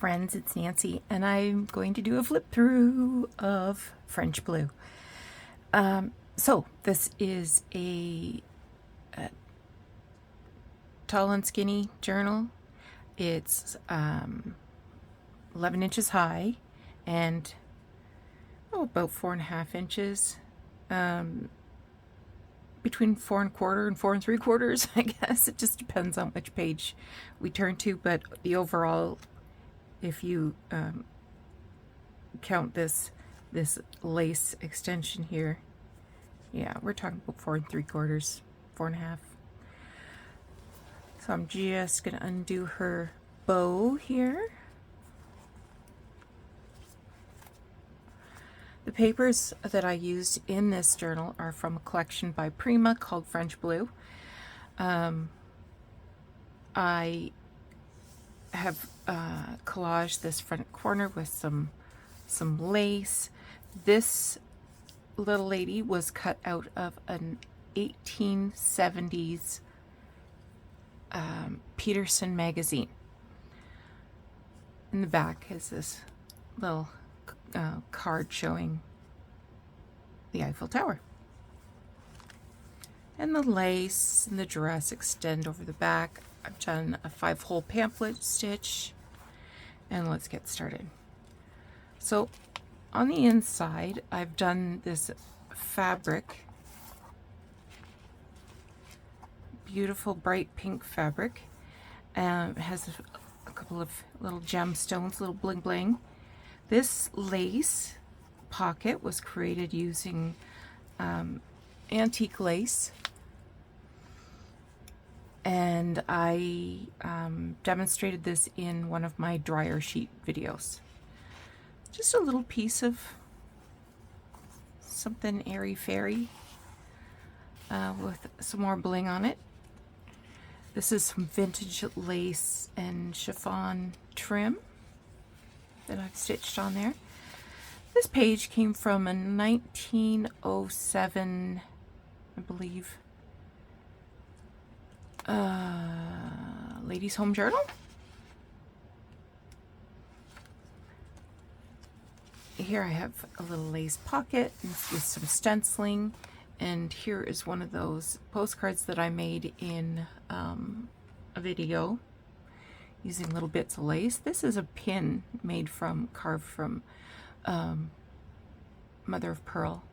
friends, it's Nancy, and I'm going to do a flip through of French Blue. So this is a tall and skinny journal. It's 11 inches high and about 4.5 inches, between 4.25 and 4.75, I guess. It just depends on which page we turn to, but the overall, if you count this lace extension here, yeah, we're talking about 4.75, 4.5. So I'm just gonna undo her bow here. The papers that I used in this journal are from a collection by Prima called French Blue. I have collaged this front corner with some lace. This little lady was cut out of an 1870s Peterson magazine. In the back is this little card showing the Eiffel Tower. And the lace and the dress extend over the back. I've done a 5-hole pamphlet stitch, and let's get started. So on the inside, I've done this fabric, beautiful bright pink fabric. It has a couple of little gemstones, little bling bling. This lace pocket was created using antique lace, and I demonstrated this in one of my dryer sheet videos. Just a little piece of something airy-fairy with some more bling on it. This is some vintage lace and chiffon trim that I've stitched on there. This page came from a 1907, I believe, Ladies' Home Journal. Here I have a little lace pocket with some stenciling, and here is one of those postcards that I made in a video using little bits of lace. This is a pin carved from mother of pearl.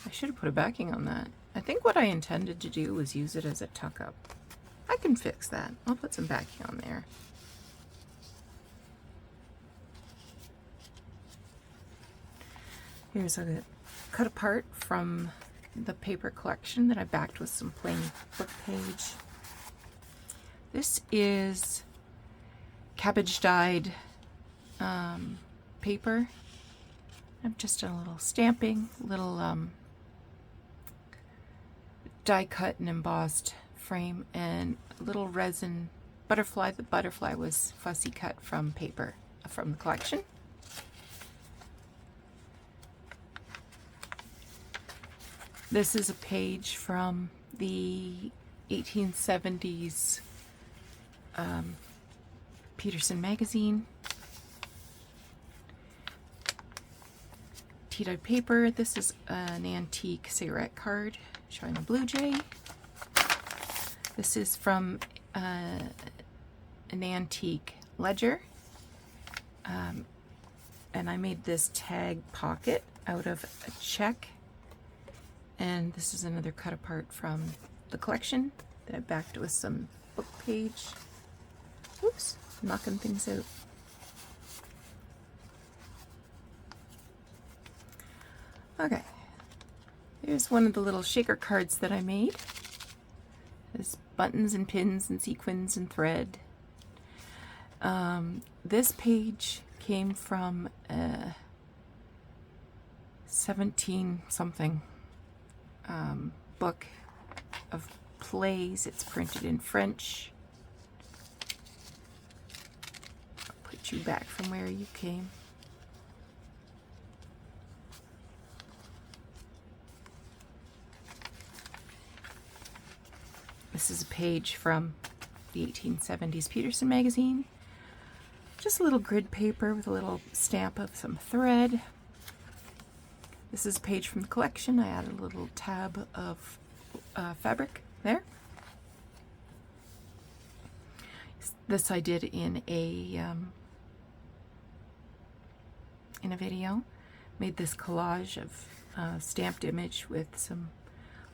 I should have put a backing on that. I think what I intended to do was use it as a tuck-up. I can fix that. I'll put some backing on there. Here's a cut apart from the paper collection that I backed with some plain book page. This is cabbage dyed paper. I've just done a little stamping, little die cut and embossed frame, and a little resin butterfly. The butterfly was fussy cut from paper from the collection. This is a page from the 1870s Peterson magazine. Tea-dyed paper. This is an antique cigarette card showing a blue jay. This is from an antique ledger. And I made this tag pocket out of a check. And this is another cut apart from the collection that I backed with some book page. Oops, knocking things out. Okay, here's one of the little shaker cards that I made. There's buttons and pins and sequins and thread. This page came from a 17-something book of plays. It's printed in French. I'll put you back from where you came. This is a page from the 1870s Peterson magazine. Just a little grid paper with a little stamp of some thread. This is a page from the collection. I added a little tab of fabric there. This I did in a video. Made this collage of stamped image with some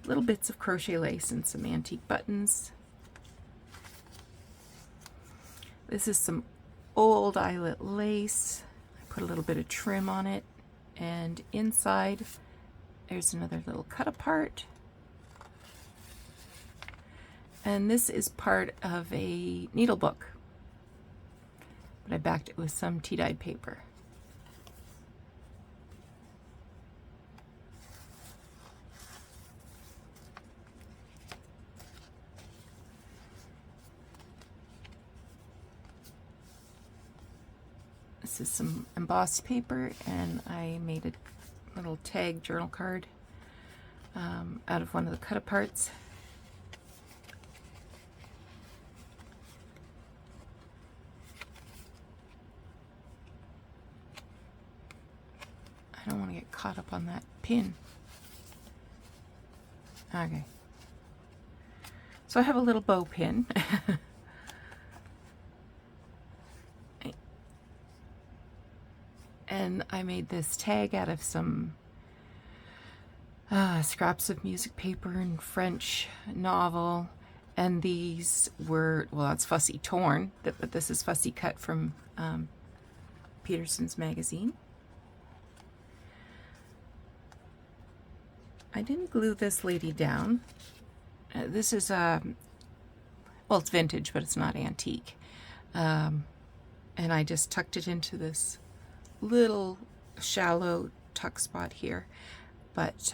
little bits of crochet lace and some antique buttons. This is some old eyelet lace. I put a little bit of trim on it, and inside there's another little cut apart. And this is part of a needle book, but I backed it with some tea-dyed paper. This is some embossed paper, and I made a little tag journal card out of one of the cut-aparts. I don't want to get caught up on that pin. Okay. So I have a little bow pin. And I made this tag out of some scraps of music paper and French novel. And these were, well, that's fussy torn, but this is fussy cut from Peterson's magazine. I didn't glue this lady down. This is, well, it's vintage, but it's not antique. And I just tucked it into this little shallow tuck spot here, but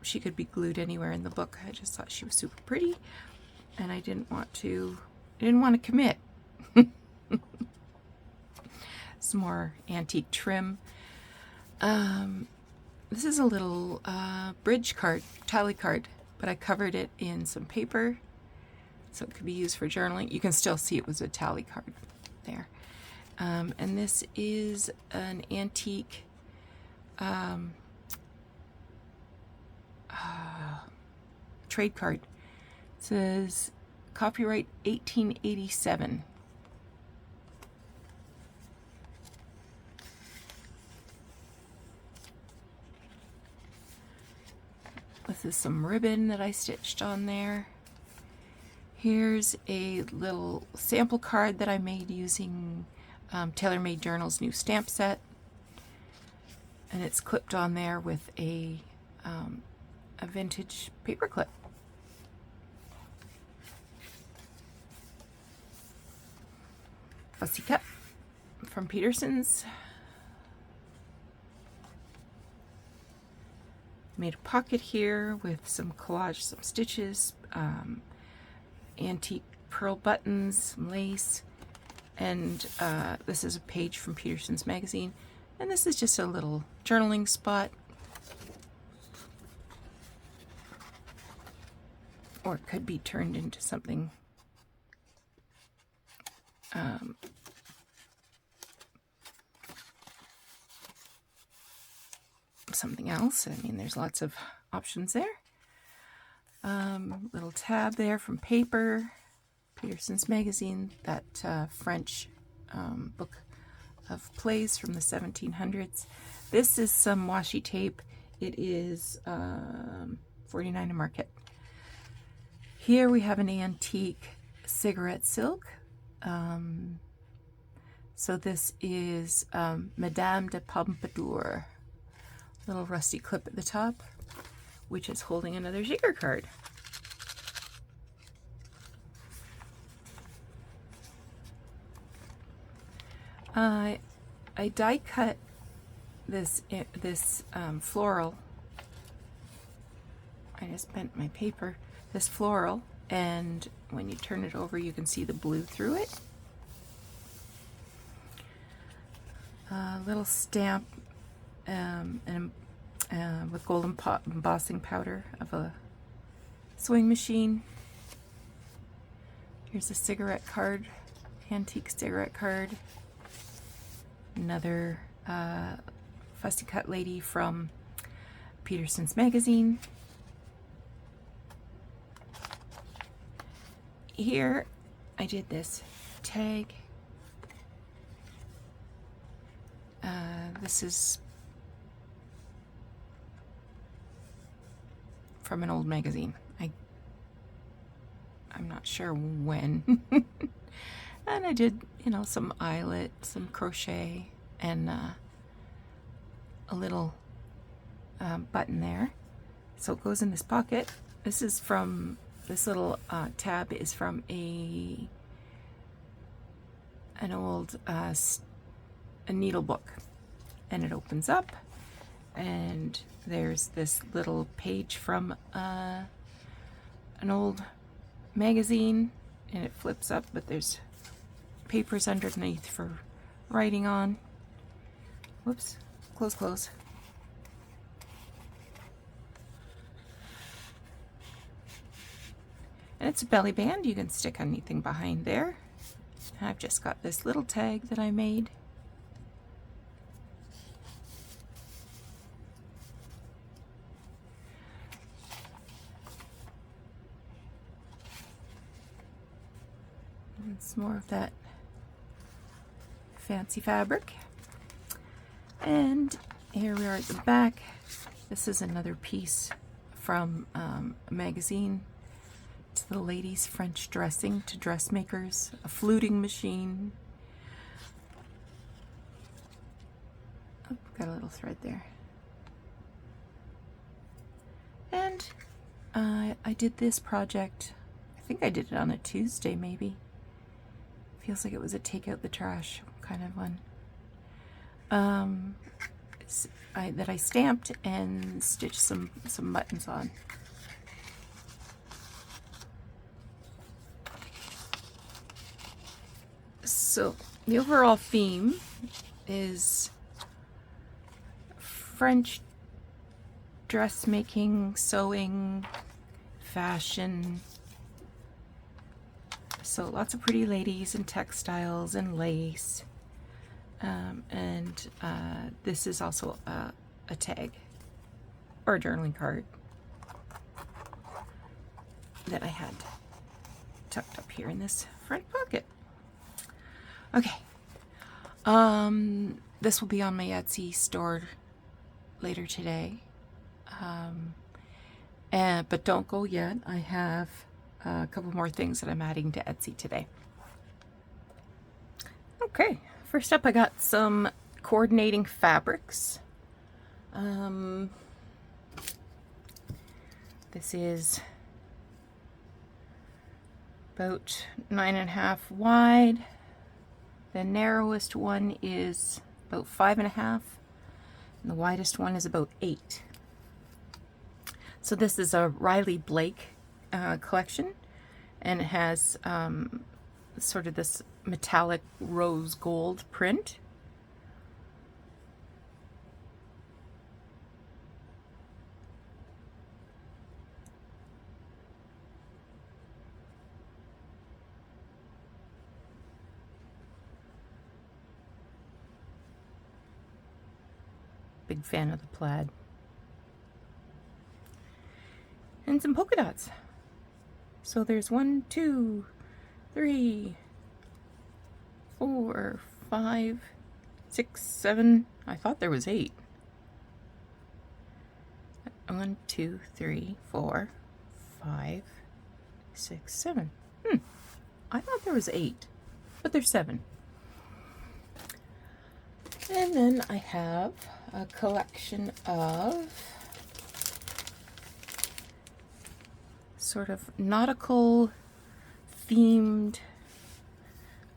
she could be glued anywhere in the book. I just thought she was super pretty, and I didn't want to commit. Some more antique trim. This is a little bridge card, tally card, but I covered it in some paper so it could be used for journaling. You can still see it was a tally card there. And this is an antique trade card. It says copyright 1887. This is some ribbon that I stitched on there. Here's a little sample card that I made using TaylorMade Journal's new stamp set, and it's clipped on there with a vintage paper clip. Fussy cut from Peterson's. Made a pocket here with some collage, some stitches, antique pearl buttons, some lace. And this is a page from Peterson's magazine, and this is just a little journaling spot, or it could be turned into something something else. I mean, there's lots of options there. Little tab there from paper. Peterson's magazine, that French book of plays from the 1700s. This is some washi tape. It is $49 a market. Here we have an antique cigarette silk. So this is Madame de Pompadour. Little rusty clip at the top, which is holding another Jigger card. I die cut this floral. I just bent my paper. This floral, and when you turn it over, you can see the blue through it. A little stamp and with gold embossing powder of a sewing machine. Here's a cigarette card, antique cigarette card. Another fussy cut lady from Peterson's Magazine. Here I did this tag. This is from an old magazine. I'm not sure when. And I did, you know, some eyelet, some crochet, and a little button there. So it goes in this pocket. This is from, this little tab is from an old a needle book. And it opens up, and there's this little page from an old magazine, and it flips up, but there's papers underneath for writing on. Whoops, close. And it's a belly band. You can stick anything behind there. And I've just got this little tag that I made. It's more of that fancy fabric. And here we are at the back. This is another piece from a magazine. It's the ladies' French dressing to dressmakers, a fluting machine. Oh, got a little thread there. And I did this project, I think I did it on a Tuesday maybe. Feels like it was a take out the trash kind of one. That I stamped and stitched some buttons on. So the overall theme is French dressmaking, sewing, fashion. So lots of pretty ladies and textiles and lace. And this is also a tag or a journaling card that I had tucked up here in this front pocket. Okay. This will be on my Etsy store later today. But don't go yet. I have a couple more things that I'm adding to Etsy today. Okay, first up I got some coordinating fabrics. This is about 9.5 wide. The narrowest one is about 5.5, and the widest one is about 8. So this is a Riley Blake collection, and it has sort of this metallic rose gold print. Big fan of the plaid. And some polka dots. So there's 1, 2, 3, 4, 5, 6, 7. I thought there was 8. 1, 2, 3, 4, 5, 6, 7. I thought there was 8, but there's 7. And then I have a collection of sort of nautical themed,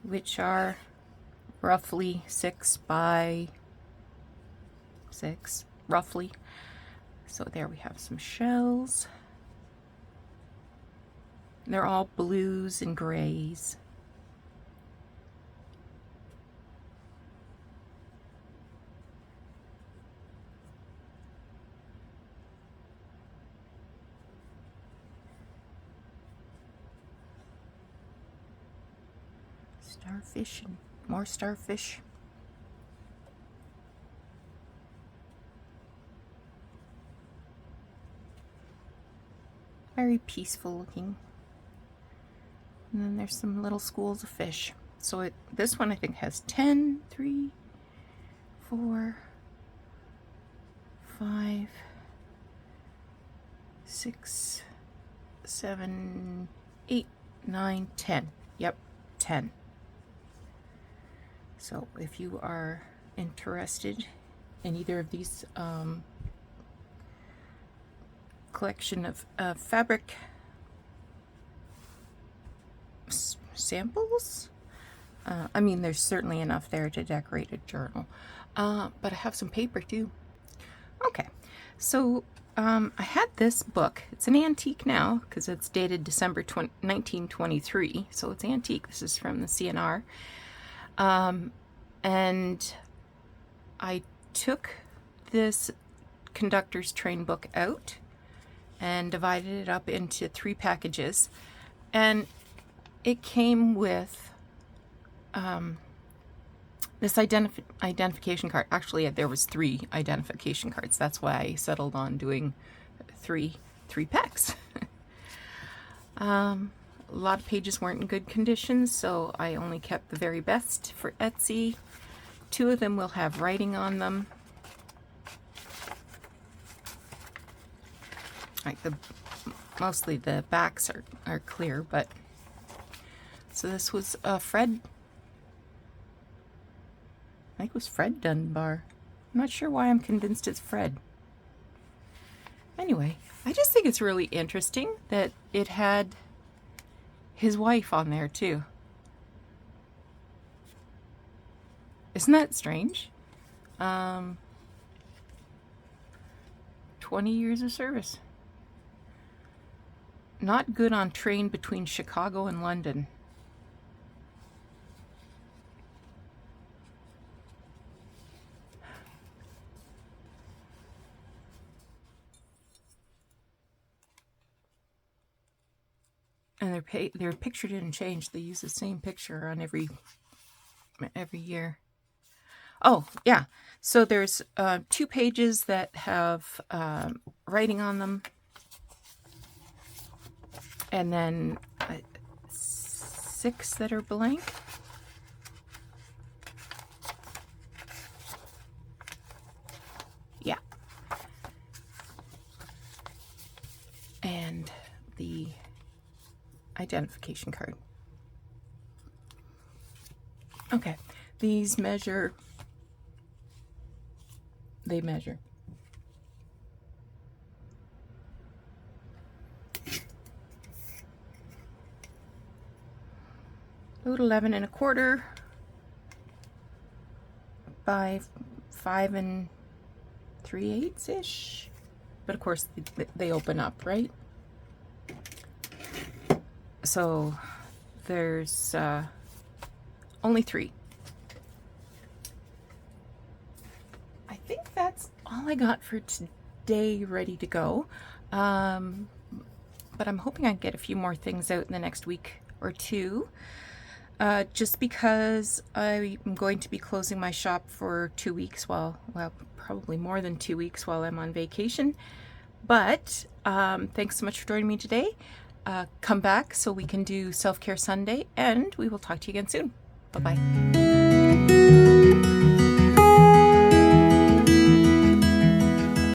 which are roughly 6 by 6, roughly. So there we have some shells. They're all blues and grays. Starfish and more starfish. Very peaceful looking. And then there's some little schools of fish. So this one I think has 10, 3, 4, 5, 6, 7, 8, 9, 10. Yep, 10. So if you are interested in either of these collection of fabric samples, I mean, there's certainly enough there to decorate a journal, but I have some paper too. Okay, so I had this book. It's an antique now because it's dated December 1923, so it's antique. This is from the CNR. And I took this conductor's train book out and divided it up into 3 packages, and it came with this identification card. Actually, there was 3 identification cards. That's why I settled on doing three packs. A lot of pages weren't in good condition, so I only kept the very best for Etsy. 2 of them will have writing on them. Like mostly the backs are clear, but so this was Fred. I think it was Fred Dunbar. I'm not sure why I'm convinced it's Fred. Anyway, I just think it's really interesting that it had his wife on there too. Isn't that strange? 20 years of service. Not good on train between Chicago and London. And their picture didn't change. They use the same picture on every year. Oh, yeah. So there's 2 pages that have writing on them. And then 6 that are blank. Yeah. And the identification card. Okay, these measure. They measure. About 11 1/4 by 5 3/8 ish. But of course they open up, right? So there's only 3. I think that's all I got for today ready to go. But I'm hoping I can get a few more things out in the next week or 2. Just because I'm going to be closing my shop for 2 weeks well, probably more than 2 weeks while I'm on vacation. But thanks so much for joining me today. Come back so we can do Self-Care Sunday, and we will talk to you again soon. Bye-bye.